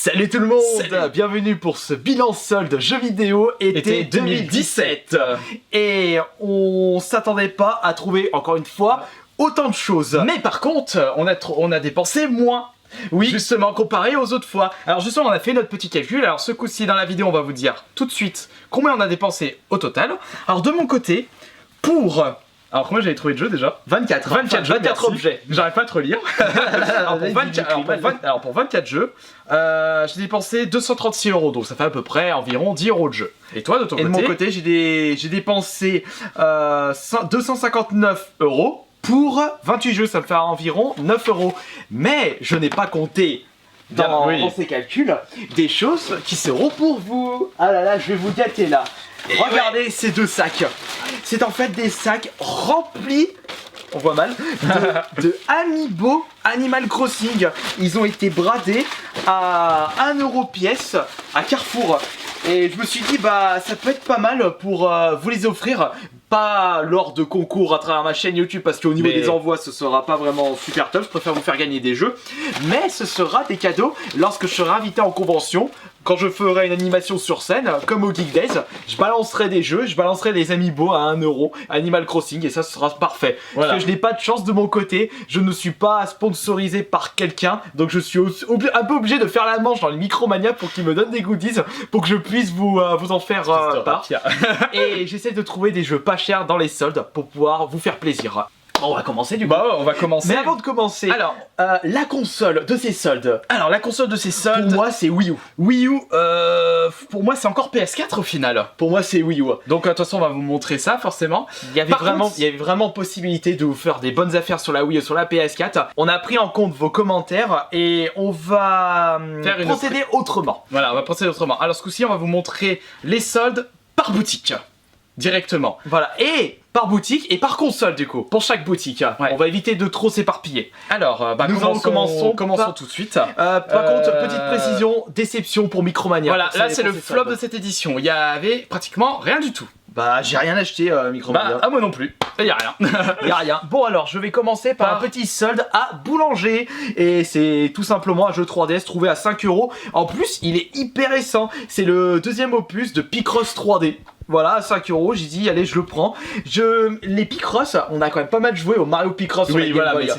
Salut tout le monde. Salut. Bienvenue pour ce bilan solde jeux vidéo été 2017. Et on s'attendait pas à trouver, encore une fois, autant de choses. Mais par contre, on a dépensé moins. Oui, Justement, comparé aux autres fois. Alors justement, on a fait notre petit calcul. Alors ce coup-ci, dans la vidéo, on va vous dire tout de suite combien on a dépensé au total. Alors de mon côté, pour... Alors combien j'avais trouvé de jeux déjà? 24 jeux, 24 merci. objets. J'arrive pas à te relire. Alors pour 24 jeux, j'ai dépensé 236 €, donc ça fait à peu près environ 10 € de jeu. Et toi, de ton Et de côté? mon côté, j'ai dépensé 259 € pour 28 jeux, ça me fait environ 9 €. Mais je n'ai pas compté dans ces calculs des choses qui seront pour vous. Ah là là, je vais vous gâter là. Et regardez ces deux sacs. C'est en fait des sacs remplis, on voit mal, de Amiibo Animal Crossing. Ils ont été bradés à 1 € pièce à Carrefour. Et je me suis dit, bah ça peut être pas mal pour vous les offrir. Pas lors de concours à travers ma chaîne YouTube, parce qu'au niveau des envois ce sera pas vraiment super top. Je préfère vous faire gagner des jeux. Mais ce sera des cadeaux lorsque je serai invité en convention. Quand je ferai une animation sur scène, comme au Geek Days, je balancerai des jeux, je balancerai des Amiibo à 1 € Animal Crossing, et ça sera parfait. Voilà. Parce que je n'ai pas de chance de mon côté, je ne suis pas sponsorisé par quelqu'un, donc je suis un peu obligé de faire la manche dans les Micromania pour qu'ils me donnent des goodies, pour que je puisse vous en faire part. Et j'essaie de trouver des jeux pas chers dans les soldes pour pouvoir vous faire plaisir. Bon, on va commencer du coup. Bah ouais, on va commencer. Mais avant de commencer, Alors, la console de ces soldes. alors la console de ces soldes... Pour moi, c'est Wii U. Wii U, pour moi c'est encore PS4 au final. Pour moi, c'est Wii U. Donc de toute façon on va vous montrer ça forcément. Il y avait vraiment possibilité de vous faire des bonnes affaires sur la Wii ou sur la PS4. On a pris en compte vos commentaires et on va procéder autrement. Voilà, on va procéder autrement. Alors ce coup-ci on va vous montrer les soldes par boutique. Directement. Voilà, et par boutique et par console du coup, pour chaque boutique. Ouais. On va éviter de trop s'éparpiller. Alors, commençons tout de suite. Par contre, petite précision, déception pour Micromania. Voilà, là c'est le flop de cette édition. Il y avait pratiquement rien du tout. Bah, j'ai rien acheté Micromania. Bah, moi non plus. Il y a rien. Il y a rien. Bon alors, je vais commencer par un petit solde à Boulanger. Et c'est tout simplement un jeu 3DS trouvé à 5 €. En plus, il est hyper récent. C'est le deuxième opus de Picross 3D. Voilà, à 5 €, j'ai dit, allez, je le prends. Les Picross, on a quand même pas mal joué au Mario Picross sur la Game Boy. Mais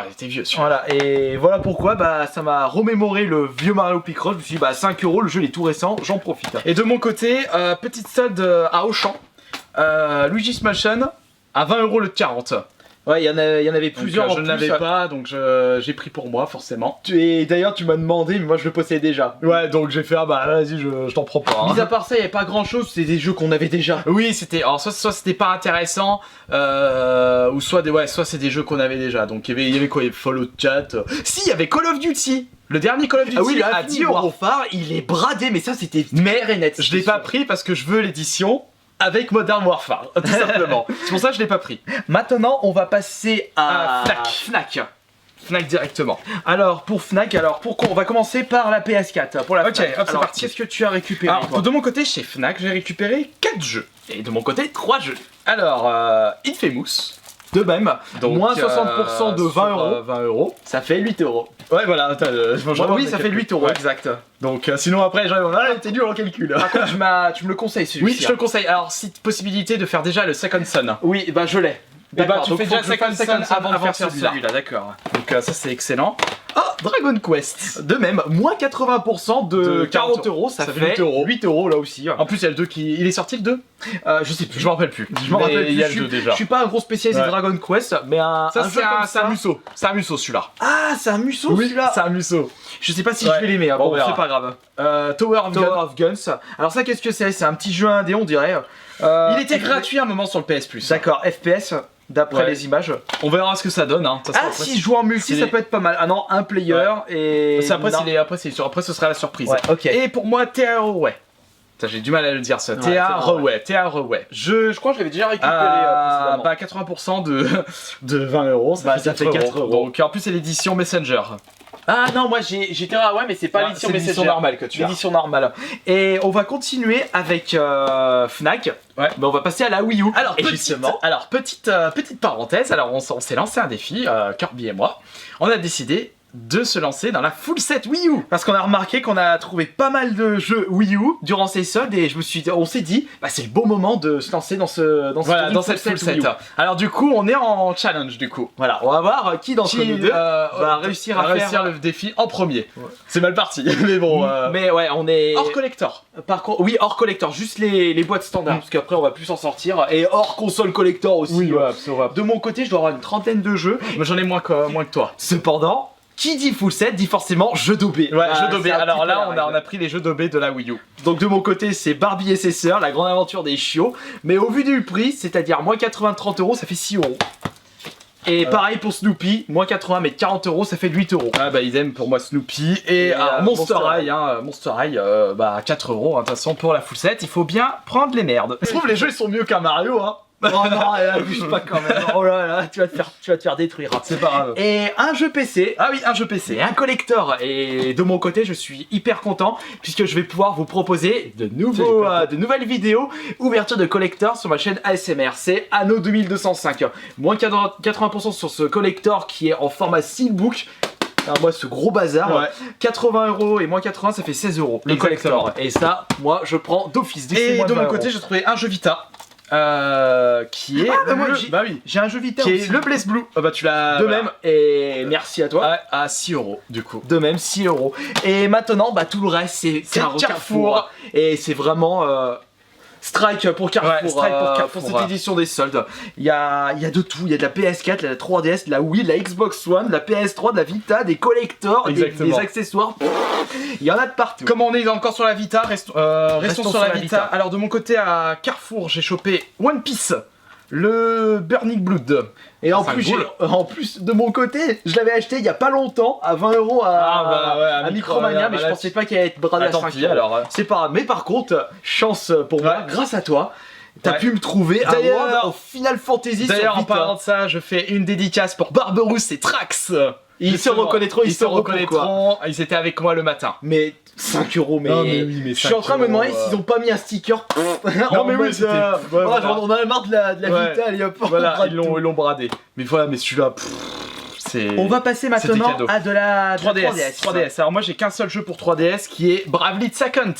c'était vieux. Voilà, et voilà pourquoi, bah, ça m'a remémoré le vieux Mario Picross. Je me suis dit, bah, 5 €, le jeu il est tout récent, j'en profite. Et de mon côté, petite solde à Auchan. Luigi's Mansion à 20 € le 40. Ouais, il y en avait plusieurs. Donc, je ne l'avais pas, donc j'ai pris pour moi forcément. Et d'ailleurs, tu m'as demandé, mais moi je le possédais déjà. Ouais, donc j'ai fait, ah bah vas-y, je t'en prends pas. Hein. Mis à part ça, il n'y avait pas grand chose, c'était des jeux qu'on avait déjà. Oui, c'était. Alors, soit c'était pas intéressant, ou soit c'est des jeux qu'on avait déjà. Donc il y avait quoi? Il y avait Fallout 4. Si, il y avait Call of Duty. Le dernier Call of Duty. Ah oui, à 10 €. Phare, il est bradé, mais ça c'était clair et net. Je l'ai pas pris parce que je veux l'édition avec Modern Warfare, tout simplement. C'est pour ça que je l'ai pas pris. Maintenant, on va passer à Fnac directement. Alors pour Fnac, on va commencer par la PS4. Pour la Ok, Fnac. hop, c'est Alors, parti. qu'est-ce que tu as récupéré Alors, toi de mon côté, chez Fnac, j'ai récupéré 4 jeux. Et de mon côté, 3 jeux. Alors, Infamous. De même, Donc, moins 60% de 20 €. 20 €. Ça fait 8 €. Ouais, voilà, attends, oui, ça fait 8 €, Ouais. exact. Donc, sinon après, t'es dur en calcul. Par contre, tu me le conseilles celui-ci. Oui, je te le conseille. Alors, si possibilité de faire déjà le Second Son. Oui, bah je l'ai. Et bah, tu donc fais faut déjà que je fasse Second Son avant de faire celui-là. celui-là, d'accord. Donc, ça c'est excellent. Ah, Dragon Quest. De même, moins 80% de 40 €, ça fait 8 €. 8 € là aussi. En plus, il y a le 2 qui. Il est sorti le 2? Je sais plus. Je m'en rappelle plus. Je m'en rappelle plus. Il y a le 2 déjà. Je suis pas un gros spécialiste de Dragon Quest, mais un Ça, jeu c'est comme ça. un Musso. C'est un Musso celui-là. Ah, c'est un Musso celui-là. C'est un Musso. Je sais pas si Ouais. je vais l'aimer. Bon, on Bon, verra. c'est pas grave. Tower of Gun. Guns. Alors ça, qu'est-ce que c'est? C'est un petit jeu indé, on dirait. Il était gratuit à un moment sur le PS Plus. D'accord, FPS. D'après Ouais. les images. On verra ce que ça donne. Hein. Ah, si je joue en multi, ça peut être pas mal. Ah non, un player et. Après, non. après, ce sera la surprise. Ouais, ok. Et pour moi, Tea Roway. J'ai du mal à le dire ça. Tea Roway. Je crois que je l'avais déjà récupéré précédemment. Bah 80% de 20 €, ça fait 4 €. Donc en plus c'est l'édition Messenger. Ah non, moi j'étais ouais, mais c'est pas l'édition c'est l'édition Messenger. normale que tu as. L'édition normale. Et on va continuer avec Fnac. Ouais. Mais on va passer à la Wii U. Alors, et justement, petite parenthèse, alors on s'est lancé un défi, Kirby et moi. On a décidé de se lancer dans la full set Wii U. Parce qu'on a remarqué qu'on a trouvé pas mal de jeux Wii U durant ces soldes et on s'est dit, bah c'est le bon moment de se lancer dans cette full set. Alors du coup, on est en challenge du coup. Voilà, on va voir qui d'entre nous deux va réussir à faire le défi en premier. Ouais. C'est mal parti, mais bon. Mais ouais, on est hors collector. Par contre, oui, hors collector, juste les boîtes standards, parce qu'après on va plus s'en sortir. Et hors console collector aussi. Oui, ouais, de mon côté, je dois avoir une trentaine de jeux. Moi j'en ai moins que toi. Cependant, qui dit full set dit forcément jeu d'OB. Ouais, jeu d'OB. Alors là, on a pris les jeux d'OB de la Wii U. Donc de mon côté, c'est Barbie et ses sœurs, la grande aventure des chiots. Mais au vu du prix, c'est-à-dire moins 80, 30 euros, ça fait 6 euros. Et pareil pour Snoopy, moins 80 mais 40 euros, ça fait 8 euros. Ah bah idem pour moi Snoopy et Monster High, Monster High, bah 4 euros, de toute façon pour la full set, il faut bien prendre les merdes. Je trouve les jeux ils sont mieux qu'un Mario, hein. Oh non, abuse pas quand même. Oh là là, tu vas te faire détruire. C'est pas grave. Et un jeu PC. Ah oui, un jeu PC. Et un collector. Et de mon côté, je suis hyper content puisque je vais pouvoir vous proposer de nouvelles vidéos ouverture de collector sur ma chaîne ASMR. C'est Anno 2205. Moins 80% sur ce collector qui est en format steelbook. Alors moi ce gros bazar, ouais. 80 euros et moins 80 ça fait 16 euros le collector. Et ça, moi je prends d'office. Et de mon côté, j'ai trouvé un jeu Vita. Qui est bah oui, j'ai un jeu Vita qui aussi. est le Blaze Blue. Bah tu l'as de même et merci à toi. À 6 euros du coup. De même 6 euros. Et maintenant bah tout le reste c'est Carrefour. Et c'est vraiment strike pour Carrefour, ouais, strike pour Carrefour pour cette édition des soldes. Il y a de tout, il y a de la PS4, de la 3DS, de la Wii, de la Xbox One, de la PS3, de la Vita, des collectors, des accessoires. Il y en a de partout. Comme on est encore sur la Vita, restons sur la Vita. Alors de mon côté à Carrefour, j'ai chopé One Piece, le Burning Blood. Et en plus de mon côté, je l'avais acheté il y a pas longtemps à 20 euros à Micromania, mais je pensais pas qu'il allait être bradé à 5 euros. Alors c'est pas grave. Mais par contre, chance pour moi, grâce à toi, t'as pu me trouver un World of Final Fantasy. D'ailleurs, en parlant de ça, je fais une dédicace pour Barberousse et Trax. Ils se reconnaîtront, ils étaient avec moi le matin. Mais 5 euros, mais, non, mais oui, mais je suis en train de me demander s'ils ont pas mis un sticker. Non mais oui, c'était... on a marre de la Vita, allez hop, voilà, ils l'ont bradé. Mais voilà, mais celui-là, on va passer maintenant à de la 3DS. Alors moi j'ai qu'un seul jeu pour 3DS qui est Bravely Second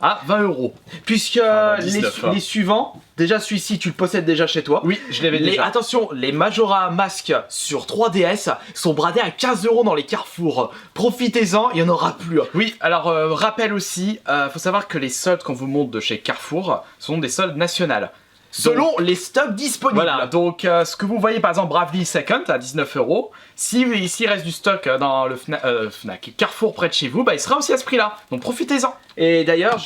à 20 euros. Puisque les suivants, déjà celui-ci tu le possèdes déjà chez toi. Oui, je l'avais déjà. Attention, les Majora Mask sur 3DS sont bradés à 15 euros dans les carrefours. Profitez-en, il n'y en aura plus. Oui, alors rappel aussi, faut savoir que les soldes qu'on vous montre de chez Carrefour sont des soldes nationales. Selon les stocks disponibles. Voilà, donc ce que vous voyez par exemple Bravely Second à 19 euros, s'il reste du stock dans le Fnac Carrefour près de chez vous, bah il sera aussi à ce prix-là. Donc profitez-en. Et d'ailleurs,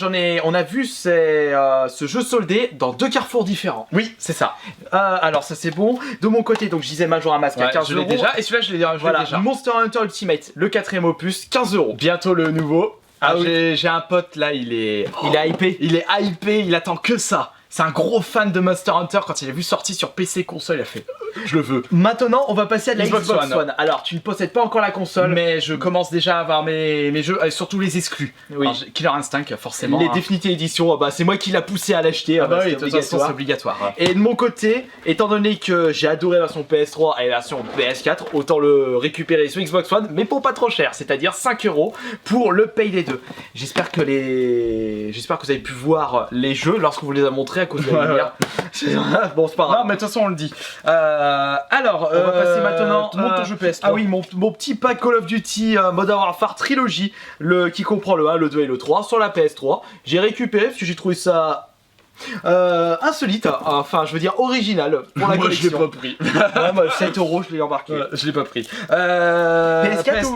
on a vu ce jeu soldé dans 2 Carrefours différents. Oui, c'est ça. Alors ça c'est bon. De mon côté, donc je disais Majora Mask à 15 euros. Je l'ai déjà. Et celui-là, je l'ai déjà. Monster Hunter Ultimate, le 4ème opus, 15 euros. Bientôt le nouveau. J'ai un pote là, il est hypé. Il est hypé, il attend que ça. C'est un gros fan de Monster Hunter. Quand il a vu sorti sur PC console, il a fait je le veux. Maintenant, on va passer à la Xbox One. Alors, tu ne possèdes pas encore la console, mais je commence déjà à avoir mes jeux, surtout les exclus. Oui. Alors, Killer Instinct, forcément. Les Definitive Edition, bah, c'est moi qui l'a poussé à l'acheter. Ah bah oui, de toute façon, c'est obligatoire. Et de mon côté, étant donné que j'ai adoré la version PS3 et la version PS4, autant le récupérer sur Xbox One, mais pour pas trop cher, c'est-à-dire 5 euros pour le Pay des deux. J'espère que vous avez pu voir les jeux lorsqu'on vous les a montrés à cause de la lumière. Bon, c'est pas grave. Non, mais de toute façon, on le dit. Alors, on va passer maintenant ton jeu PS3. Ah oui, mon petit pack Call of Duty Modern Warfare Trilogy, qui comprend le 1, le 2 et le 3 sur la PS3. J'ai récupéré parce que j'ai trouvé ça insolite, enfin je veux dire original pour la collection. Moi je l'ai pas pris. Ouais, moi 7 euros je l'ai embarqué. Je l'ai pas pris. PS4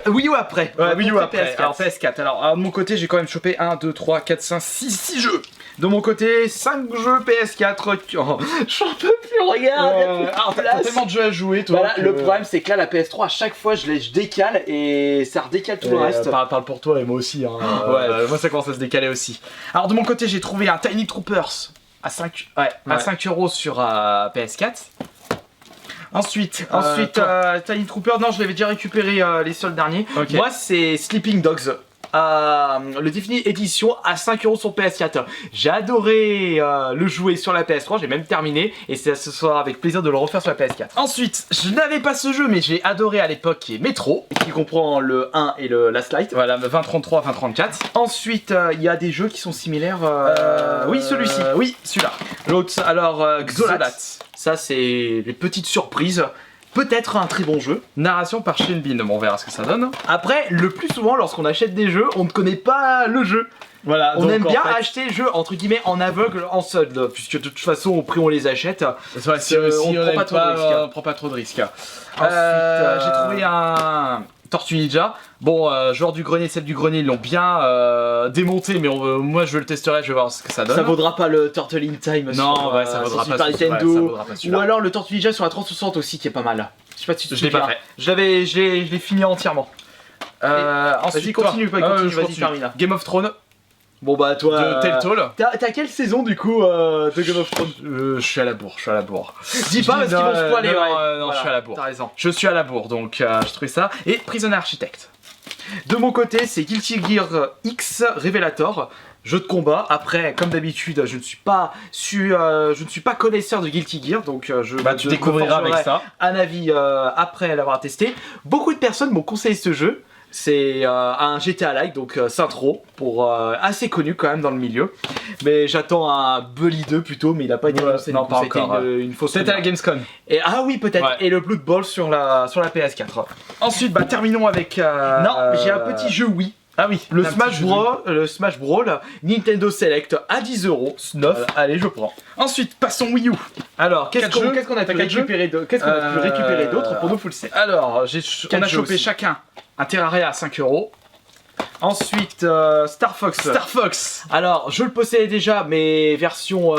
ou Wii U après. Ouais, Wii U après. PS4. Alors PS4. Alors de mon côté j'ai quand même chopé 1, 2, 3, 4, 5, 6 jeux. De mon côté 5 jeux PS4. Oh, j'en peux plus, regarde. T'as tellement de jeux à jouer toi. Voilà, le problème c'est que là la PS3 à chaque fois je décale et ça redécale tout le reste. Parle pour toi et moi aussi. Hein. Moi ça commence à se décaler aussi. Alors de mon côté j'ai trouvé un Tiny Troopers à 5 euros sur PS4. Ensuite Tiny Troopers, non je l'avais déjà récupéré les soldes derniers. Okay. Moi c'est Sleeping Dogs. le Definitive Edition à 5 € sur PS4. J'ai adoré le jouer sur la PS3, j'ai même terminé et ce sera avec plaisir de le refaire sur la PS4. Ensuite, je n'avais pas ce jeu mais j'ai adoré à l'époque qui est Metro, qui comprend le 1 et le Last Light. Voilà, 2033, 2034. Ensuite, il y a des jeux qui sont similaires. Oui, celui-ci. Oui, celui-là. L'autre, alors Xolat. Ça, c'est les petites surprises. Peut-être un très bon jeu. Narration par Shane Bean, on verra ce que ça donne. Après, le plus souvent, lorsqu'on achète des jeux, on ne connaît pas le jeu. Voilà, on aime bien acheter les jeux entre guillemets en aveugle, en solde, puisque de toute façon au prix on les achète. C'est vrai, si on prend pas trop de risques. Ensuite, j'ai trouvé un Tortue Ninja. Bon, joueur du grenier, celle du grenier, ils l'ont bien démonté, mais moi je le testerai, je vais voir ce que ça donne. Ça vaudra pas le Turtle in Time. Non, sur, ouais, ça vaudra pas Nintendo. Ou alors le Tortue Ninja sur la 360 aussi qui est pas mal. Je sais pas si tu te souviens. Je l'ai pas fait. Je l'ai fini entièrement. Ensuite, continue, vas-y, termine. Game of Thrones. Bon bah toi... De Telltale. T'as quelle saison du coup de Game of Thrones? Je suis à la bourre, Dis pas parce qu'ils vont spoiler, non, voilà, je suis à la bourre. T'as raison. Je suis à la bourre, donc je trouvais ça. Et Prisoner Architect. De mon côté, c'est Guilty Gear X Revelator. Jeu de combat. Après, comme d'habitude, je ne suis pas connaisseur de Guilty Gear, donc tu découvriras avec ça. Un avis après l'avoir testé. Beaucoup de personnes m'ont conseillé ce jeu. C'est un GTA-like, donc Syntro, pour assez connu quand même dans le milieu. Mais j'attends un Bully 2 plutôt, mais il n'a pas été annoncé. Non, pas encore. Une fausse. C'était à la Gamescom. Et, ah oui, peut-être. Ouais. Et le Blood Bowl sur la PS4. Ensuite, terminons avec. Non, j'ai un petit jeu Wii. Ah oui, le Smash Brawl Nintendo Select à 10 €, 9. Allez, je prends. Ensuite, passons Wii U. Alors, qu'est-ce qu'on a pu récupérer d'autre pour nos full set? Alors, on a chopé chacun un Terraria à 5 €. Ensuite, Star Fox. Alors, je le possédais déjà, mais version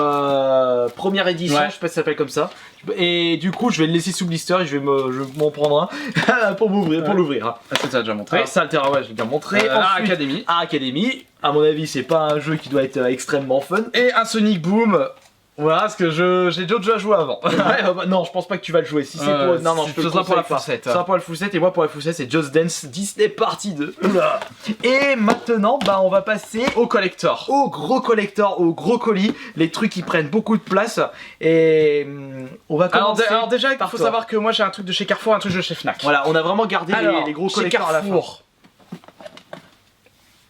première édition, je sais pas si ça s'appelle comme ça. Et du coup, je vais le laisser sous blister et je vais m'en prendre un pour l'ouvrir. Ça t'as déjà montré. Alors, ça, le Terraria, je l'ai déjà montré. Ensuite, Academy. À mon avis, c'est pas un jeu qui doit être extrêmement fun. Et un Sonic Boom. Voilà, parce que j'ai d'autres jeux à jouer avant. Non, je pense pas que tu vas le jouer. Si c'est pour... Non, ce sera pour la full set. Ce sera pour la full set et moi pour la full set, c'est Just Dance Disney Party 2. Oula. Et maintenant, on va passer au collector. Au gros collector, au gros colis. Les trucs qui prennent beaucoup de place. Et on va commencer. Alors déjà, il faut savoir que moi j'ai un truc de chez Carrefour, un truc de chez Fnac. Voilà, on a vraiment gardé les gros collectors à la fin.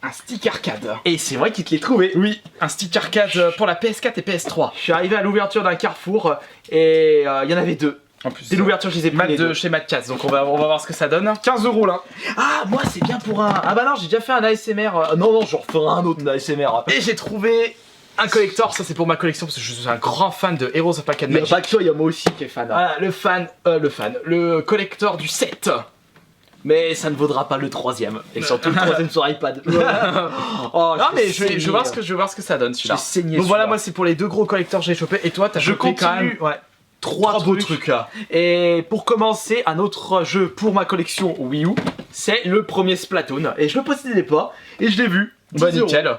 Un stick arcade. Et c'est vrai qu'il te l'ait trouvé. Oui, un stick arcade pour la PS4 et PS3. Je suis arrivé à l'ouverture d'un Carrefour et il y en avait deux. En plus, dès l'ouverture, je les ai pris chez Matcats, donc on va voir ce que ça donne. 15 € là. Ah, moi c'est bien pour un... Ah bah non, j'ai déjà fait un ASMR. Non, je referai un autre ASMR. Et j'ai trouvé un collector, ça c'est pour ma collection parce que je suis un grand fan de Heroes of Arcade Magic. Il n'y a pas que toi, il y a moi aussi qui est fan. Voilà, le collector du 7. Mais ça ne vaudra pas le troisième. Et surtout le troisième sur iPad. Oh, non mais je vais voir ce que ça donne celui-là. Donc voilà, moi c'est pour les deux gros collecteurs que j'ai chopé. Et toi, t'as chopé quand même trois beaux trucs là. Et pour commencer, un autre jeu pour ma collection Wii U, c'est le premier Splatoon. Et je le possédais pas, et je l'ai vu. Bah nickel.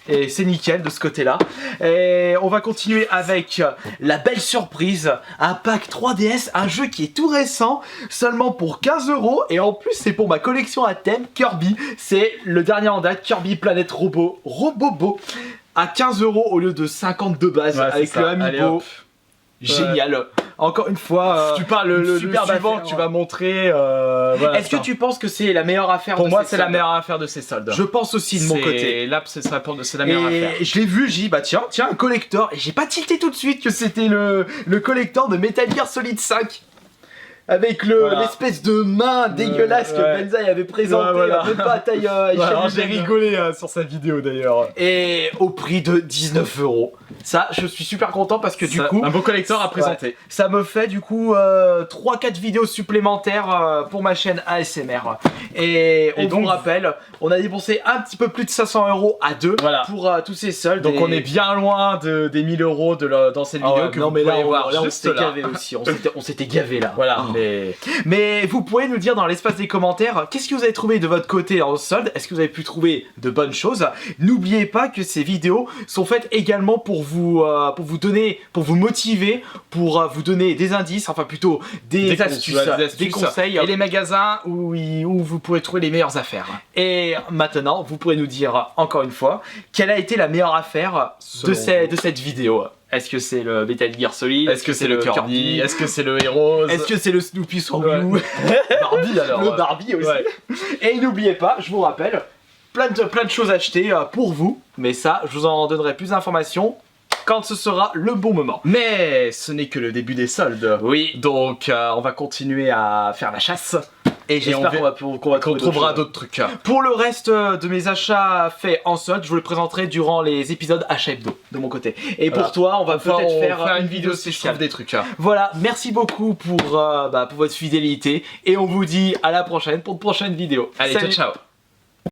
Et c'est nickel de ce côté-là. Et on va continuer avec la belle surprise, un pack 3DS, un jeu qui est tout récent, seulement pour 15 €. Et en plus, c'est pour ma collection à thème Kirby. C'est le dernier en date, Kirby Planet Robobo, à 15 € au lieu de 50 de base, avec le Amiibo. Génial. Encore une fois, tu parles le suivant que tu vas montrer. Voilà, est-ce que tu penses que c'est la meilleure affaire pour moi, c'est la meilleure affaire de ces soldes. Je pense aussi de mon côté. Là, c'est la meilleure affaire. Et je l'ai vu, j'ai dit bah tiens, un collector. Et j'ai pas tilté tout de suite que c'était le collector de Metal Gear Solid 5. Avec l'espèce de main dégueulasse que Benzaï avait présenté, même pas à taille j'ai rigolé sur sa vidéo d'ailleurs. Et au prix de 19 €. Ça, je suis super content parce que du coup... Un beau collector à présenter. Ça me fait du coup 3-4 vidéos supplémentaires pour ma chaîne ASMR. Et on vous rappelle, on a dépensé un petit peu plus de 500 € à deux pour tous ces soldes. Donc on est bien loin des 1000 € dans cette vidéo que vous pouvez voir juste là. Gavé aussi, on s'était gavé là. Voilà. Mais vous pouvez nous dire dans l'espace des commentaires qu'est-ce que vous avez trouvé de votre côté en solde. Est-ce que vous avez pu trouver de bonnes choses? N'oubliez pas que ces vidéos sont faites également pour vous donner, pour vous motiver, pour vous donner des indices, enfin plutôt des astuces, des conseils et les magasins où vous pourrez trouver les meilleures affaires. Et maintenant, vous pourrez nous dire encore une fois quelle a été la meilleure affaire de cette vidéo. Est-ce que c'est le Metal Gear Solid? Est-ce que c'est le Kirby? Est-ce que c'est le Heroes? Est-ce que c'est le Snoopy sur Wii U? Barbie alors. Le Barbie aussi. Ouais. Et n'oubliez pas, je vous rappelle, plein de choses achetées pour vous. Mais ça, je vous en donnerai plus d'informations quand ce sera le bon moment. Mais ce n'est que le début des soldes. Oui. Donc on va continuer à faire la chasse. Et j'espère qu'on trouvera d'autres trucs. Pour le reste de mes achats faits en solde, je vous les présenterai durant les épisodes achat hebdo de mon côté. Et pour toi, on va peut-être faire une vidéo spéciale des trucs. Voilà, merci beaucoup pour votre fidélité et on vous dit à la prochaine pour de prochaines vidéos. Allez, ciao ciao.